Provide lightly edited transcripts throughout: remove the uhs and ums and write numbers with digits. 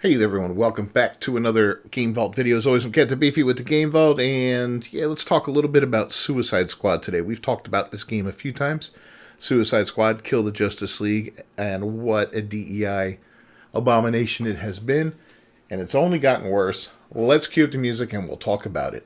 Hey there everyone, welcome back to another Game Vault video. As always, I'm Captain Beefy with the Game Vault, and yeah, let's talk a little bit about Suicide Squad today. We've talked about this game a few times. Suicide Squad, Kill the Justice League, and what a DEI abomination it has been, and it's only gotten worse. Let's cue up the music and we'll talk about it.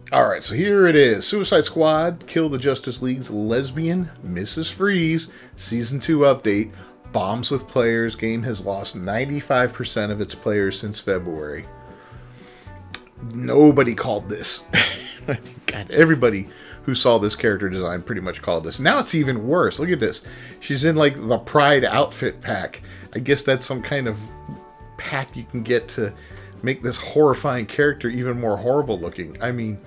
Alright, so here it is. Suicide Squad, Kill the Justice League's Lesbian Mrs Freeze Season 2 update. Bombs with players. Game has lost 95% of its players since February. Nobody called this. God, everybody who saw this character design pretty much called this. Now it's even worse. Look at this. She's in like the Pride outfit pack. I guess that's some kind of pack you can get to make this horrifying character even more horrible looking. I mean,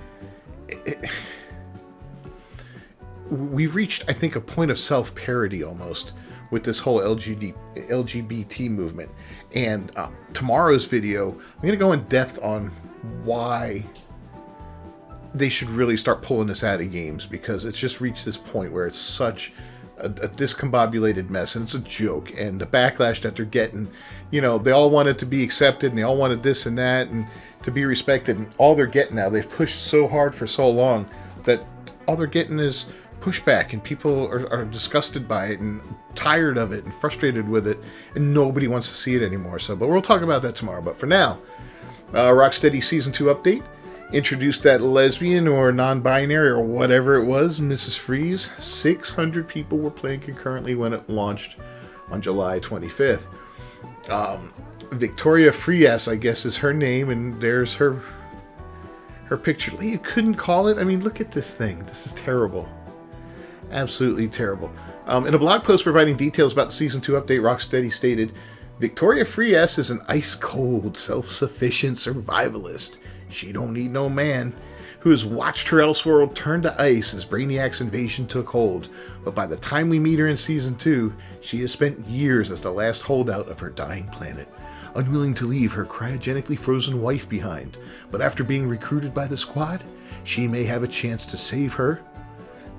we've reached, I think, a point of self-parody almost with this whole LGBT movement. And tomorrow's video, I'm going to go in depth on why they should really start pulling this out of games, because it's just reached this point where it's such a discombobulated mess, and it's a joke. And the backlash that they're getting, you know, they all wanted to be accepted, and they all wanted this and that, and to be respected, and all they're getting now, they've pushed so hard for so long that all they're getting is pushback, and people are disgusted by it and tired of it and frustrated with it, and nobody wants to see it anymore. So, but we'll talk about that tomorrow. But for now, Rocksteady Season 2 update introduced that lesbian or non-binary or whatever it was, Mrs. Freeze. 600 people were playing concurrently when it launched on July 25th. Victoria Freeze, I guess, is her name, and there's her picture. You couldn't call it. I mean, look at this thing. This is terrible. Absolutely terrible. In a blog post providing details about the Season 2 update, Rocksteady stated, Victoria Freeze is an ice-cold, self-sufficient survivalist. She don't need no man, who has watched her Elseworld turn to ice as Brainiac's invasion took hold. But by the time we meet her in Season 2, she has spent years as the last holdout of her dying planet, unwilling to leave her cryogenically frozen wife behind. But after being recruited by the squad, she may have a chance to save her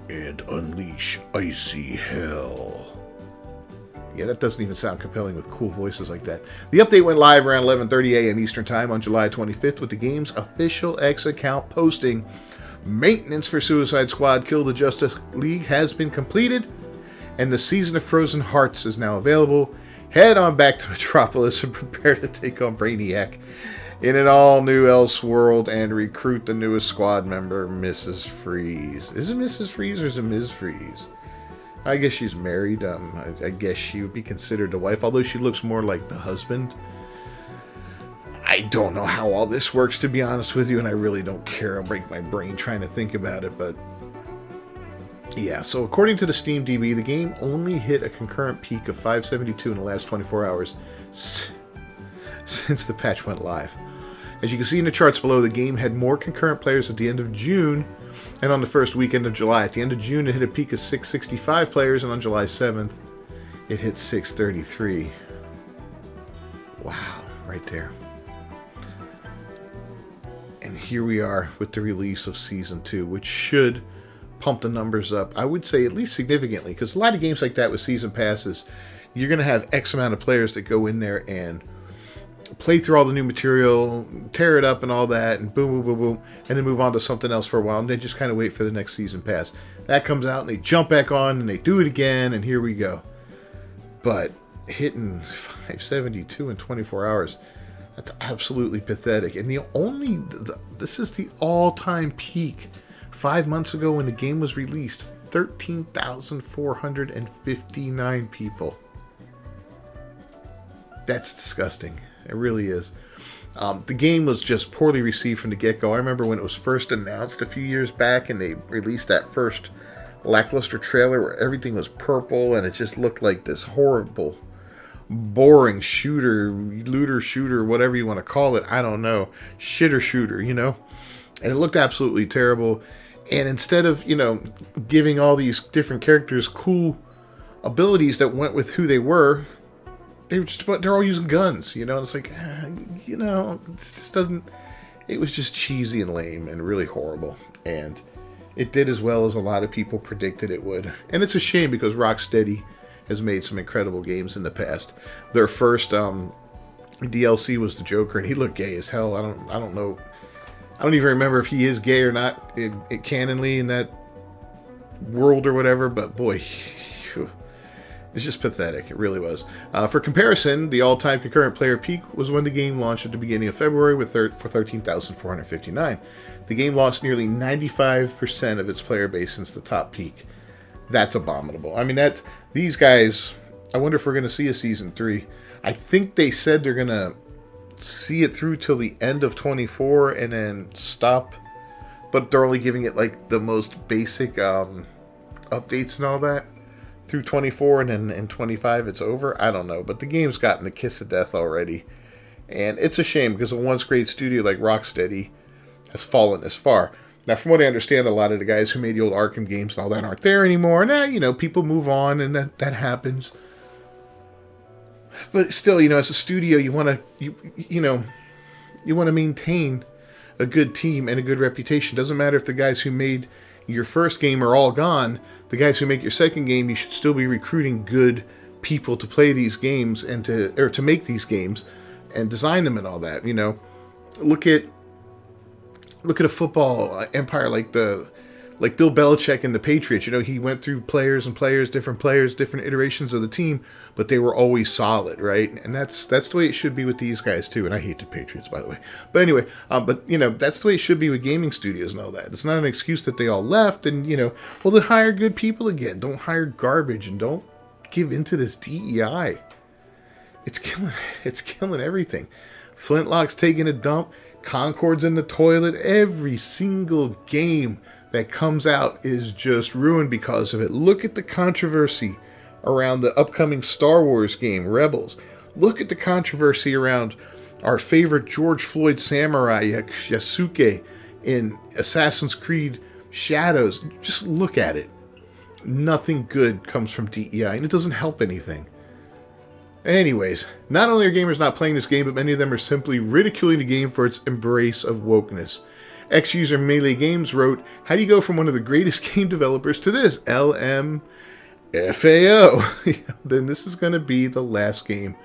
and unleash icy hell. Yeah, that doesn't even sound compelling with cool voices like that. The update went live around 11:30 a.m. Eastern Time on July 25th with the game's official X account posting, maintenance for Suicide Squad Kill the Justice League has been completed, and the Season of Frozen Hearts is now available. Head on back to Metropolis and prepare to take on Brainiac in an all-new Elseworld and recruit the newest squad member, Mrs. Freeze. Is it Mrs. Freeze or is it Ms. Freeze? I guess she's married. I guess she would be considered the wife, although she looks more like the husband. I don't know how all this works, to be honest with you, and I really don't care. I'll break my brain trying to think about it, but yeah. So according to the Steam DB, the game only hit a concurrent peak of 572 in the last 24 hours since the patch went live. As you can see in the charts below, the game had more concurrent players at the end of June and on the first weekend of July. At the end of June, it hit a peak of 665 players, and on July 7th, it hit 633. Wow, right there. And here we are with the release of Season 2, which should pump the numbers up, I would say, at least significantly, because a lot of games like that with Season Passes, you're going to have X amount of players that go in there and play through all the new material, tear it up and all that, and boom, boom, boom, boom, and then move on to something else for a while, and they just kind of wait for the next Season Pass. That comes out, and they jump back on, and they do it again, and here we go. But hitting 572 in 24 hours, that's absolutely pathetic. And this is the all-time peak. 5 months ago when the game was released, 13,459 people. That's disgusting. It really is. The game was just poorly received from the get-go. I remember when it was first announced a few years back and they released that first lackluster trailer where everything was purple and it just looked like this horrible, boring looter shooter, whatever you want to call it. I don't know. Shitter shooter, you know? And it looked absolutely terrible. And instead of, giving all these different characters cool abilities that went with who they were, they're all using guns, you know. And it's like, you know, it just doesn't. It was just cheesy and lame and really horrible, and it did as well as a lot of people predicted it would. And it's a shame because Rocksteady has made some incredible games in the past. Their first DLC was the Joker, and he looked gay as hell. I don't know. I don't even remember if he is gay or not canonly in that world or whatever. But boy, it's just pathetic. It really was. For comparison, the all-time concurrent player peak was when the game launched at the beginning of February for 13,459. The game lost nearly 95% of its player base since the top peak. That's abominable. I mean, these guys, I wonder if we're going to see a Season 3. I think they said they're going to see it through till the end of 24 and then stop. But they're only giving it like the most basic updates and all that through 24, and then in 25 it's over. I don't know. But the game's gotten the kiss of death already. And it's a shame because a once great studio like Rocksteady has fallen this far. Now, from what I understand, a lot of the guys who made the old Arkham games and all that aren't there anymore. Now, you know, people move on, and that happens. But still, you know, as a studio, you want to maintain a good team and a good reputation. Doesn't matter if the guys who made your first game are all gone. The guys who make your second game, you should still be recruiting good people to play these games and to make these games and design them and all that. You know, look at a football empire like Bill Belichick and the Patriots. You know, he went through different players, different iterations of the team, but they were always solid, right? And that's the way it should be with these guys too. And I hate the Patriots, by the way. But anyway, but you know, that's the way it should be with gaming studios and all that. It's not an excuse that they all left. And you know, well, then hire good people again. Don't hire garbage, and don't give into this DEI. It's killing everything. Flintlock's taking a dump. Concord's in the toilet. Every single game that comes out is just ruined because of it. Look at the controversy around the upcoming Star Wars game, Rebels. Look at the controversy around our favorite George Floyd samurai, Yasuke, in Assassin's Creed Shadows. Just look at it. Nothing good comes from DEI, and it doesn't help anything. Anyways, not only are gamers not playing this game, but many of them are simply ridiculing the game for its embrace of wokeness. Ex-user Melee Games wrote, "How do you go from one of the greatest game developers to this? LMFAO." Then this is going to be the last game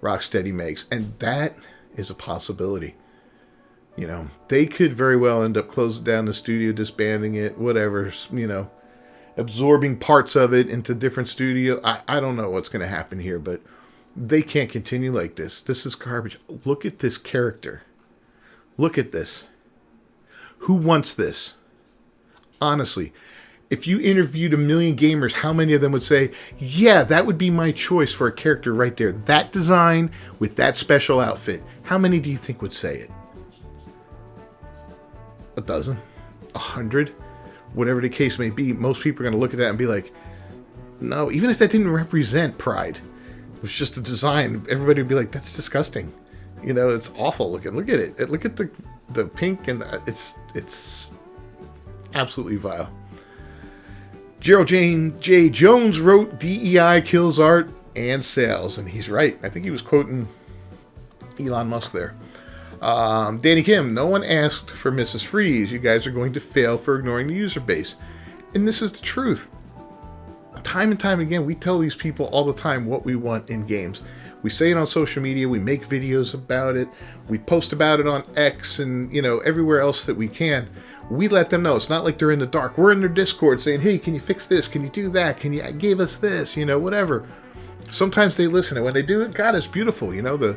Rocksteady makes. And that is a possibility. You know, they could very well end up closing down the studio, disbanding it, whatever, you know, absorbing parts of it into different studio. I don't know what's going to happen here, but they can't continue like this. This is garbage. Look at this character. Look at this. Who wants this? Honestly, if you interviewed 1 million gamers, how many of them would say, yeah, that would be my choice for a character right there. That design with that special outfit. How many do you think would say it? A dozen? 100? Whatever the case may be, most people are going to look at that and be like, no, even if that didn't represent Pride, it was just a design, everybody would be like, that's disgusting. You know, it's awful looking. Look at it. Look at the pink, and it's absolutely vile. Gerald J. Jones wrote, DEI kills art and sales. And he's right. I think he was quoting Elon Musk there. Danny Kim, no one asked for Mrs. Freeze. You guys are going to fail for ignoring the user base. And this is the truth. Time and time again, we tell these people all the time what we want in games. We say it on social media. We make videos about it. We post about it on X and, you know, everywhere else that we can. We let them know. It's not like they're in the dark. We're in their Discord saying, hey, can you fix this? Can you do that? Can you give us this? You know, whatever. Sometimes they listen. And when they do it, God, it's beautiful. You know, the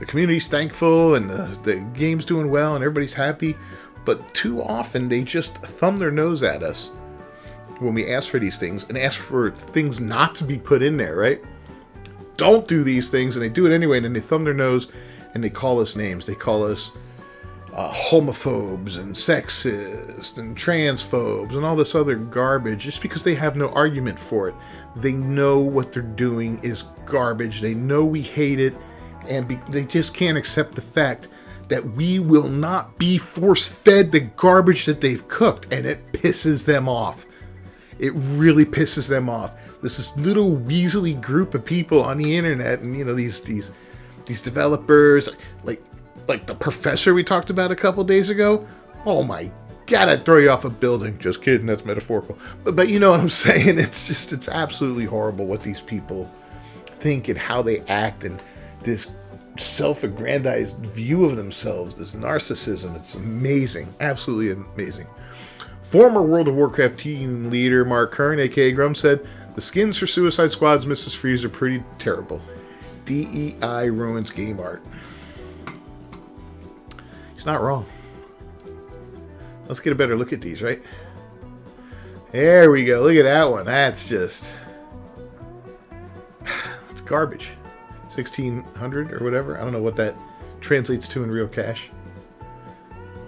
community's thankful and the game's doing well and everybody's happy. But too often they just thumb their nose at us when we ask for these things and ask for things not to be put in there, right? Don't do these things, and they do it anyway, and then they thumb their nose and they call us names. They call us homophobes and sexist and transphobes and all this other garbage just because they have no argument for it. They know what they're doing is garbage. They know we hate it, and they just can't accept the fact that we will not be force-fed the garbage that they've cooked, and it pisses them off. It really pisses them off. There's this little weaselly group of people on the internet, and you know these developers, like the professor we talked about a couple days ago. Oh my God, I'd throw you off a building. Just kidding, that's metaphorical. But you know what I'm saying? It's absolutely horrible what these people think and how they act, and this self-aggrandized view of themselves, this narcissism. It's amazing, absolutely amazing. Former World of Warcraft team leader Mark Kern, aka Grum, said the skins for Suicide Squad's Mrs. Freeze are pretty terrible. DEI ruins game art. He's not wrong. Let's get a better look at these, right? There we go. Look at that one. That's just... it's garbage. 1600 or whatever. I don't know what that translates to in real cash.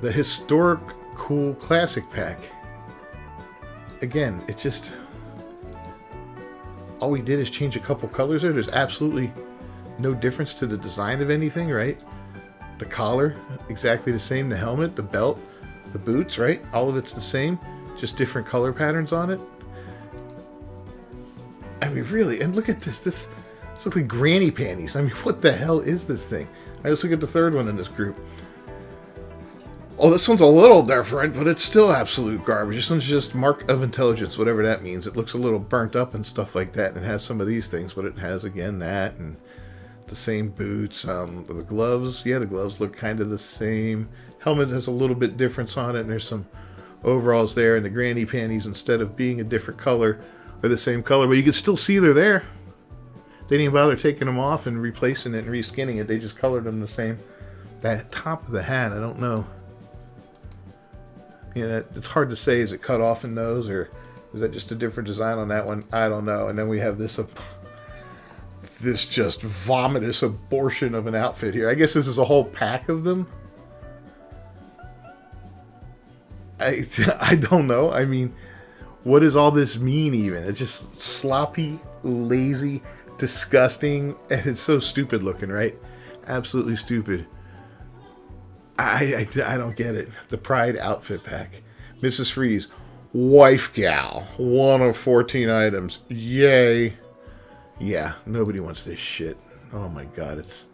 The historic cool classic pack. Again, it's just... all we did is change a couple colors there. There's absolutely no difference to the design of anything, right? The collar, exactly the same. The helmet, the belt, the boots, right? All of it's the same, just different color patterns on it. I mean, really, and look at this. This looks like granny panties. I mean, what the hell is this thing? I just look at the third one in this group. Oh, this one's a little different, but it's still absolute garbage. This one's just mark of intelligence, whatever that means. It looks a little burnt up and stuff like that, and it has some of these things, but it has, again, that, and the same boots. The gloves, yeah, the gloves look kind of the same. Helmet has a little bit difference on it, and there's some overalls there, and the granny panties, instead of being a different color, are the same color, but you can still see they're there. They didn't even bother taking them off and replacing it and reskinning it. They just colored them the same. That top of the hat, I don't know. Yeah, it's hard to say. Is it cut off in those, or is that just a different design on that one? I don't know. And then we have this this just vomitous abortion of an outfit here. I guess this is a whole pack of them. I don't know. I mean, what does all this mean even? It's just sloppy, lazy, disgusting, and it's so stupid looking, right? Absolutely stupid. I don't get it. The Pride outfit pack. Mrs. Freeze. Wife gal. 1 of 14 items. Yay. Yeah, nobody wants this shit. Oh my God, it's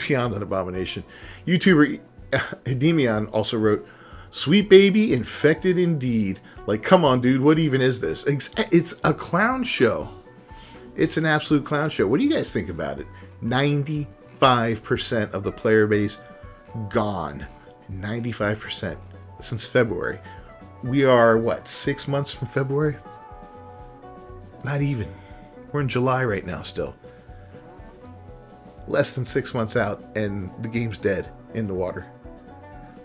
beyond an abomination. YouTuber Hidemion also wrote, "Sweet baby, infected indeed." Like, come on, dude. What even is this? It's a clown show. It's an absolute clown show. What do you guys think about it? 95% of the player base gone. 95% since February. We are, what, 6 months from February? Not even. We're in July right now still. Less than 6 months out, and the game's dead in the water.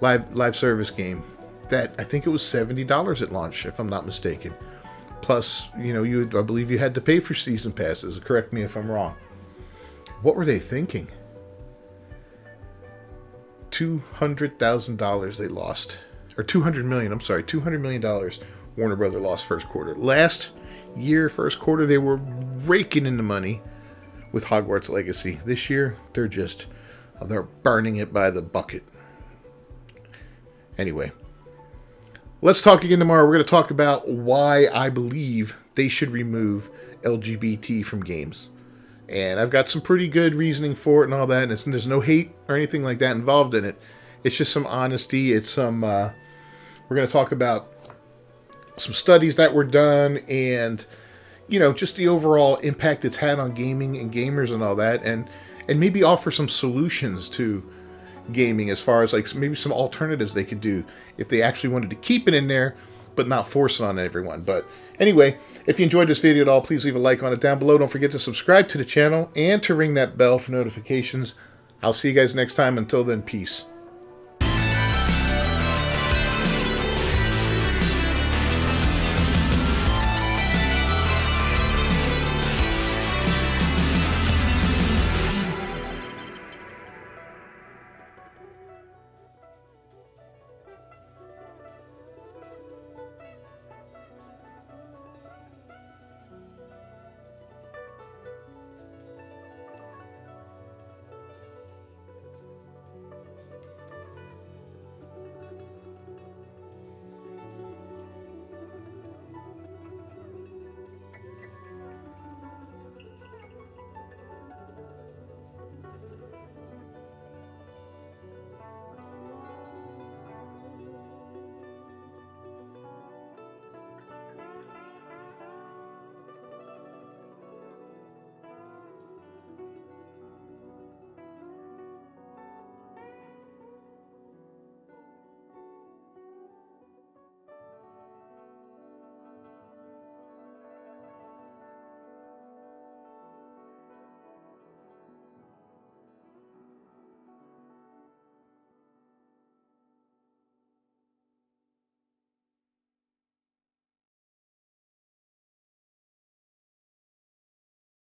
Live service game that I think it was $70 at launch, if I'm not mistaken. Plus, you know, I believe you had to pay for season passes. Correct me if I'm wrong. What were they thinking? $200,000 they lost, or $200 million. I'm sorry, $200 million. Warner Brothers lost first quarter. Last year, first quarter, they were raking in the money with Hogwarts Legacy. This year, they're burning it by the bucket. Anyway, let's talk again tomorrow. We're going to talk about why I believe they should remove LGBT from games. And I've got some pretty good reasoning for it and all that. And there's no hate or anything like that involved in it. It's just some honesty. It's some, we're going to talk about some studies that were done and, you know, just the overall impact it's had on gaming and gamers and all that. And maybe offer some solutions to gaming as far as like maybe some alternatives they could do if they actually wanted to keep it in there, but not force it on everyone. But anyway, if you enjoyed this video at all, please leave a like on it down below. Don't forget to subscribe to the channel and to ring that bell for notifications. I'll see you guys next time. Until then, peace.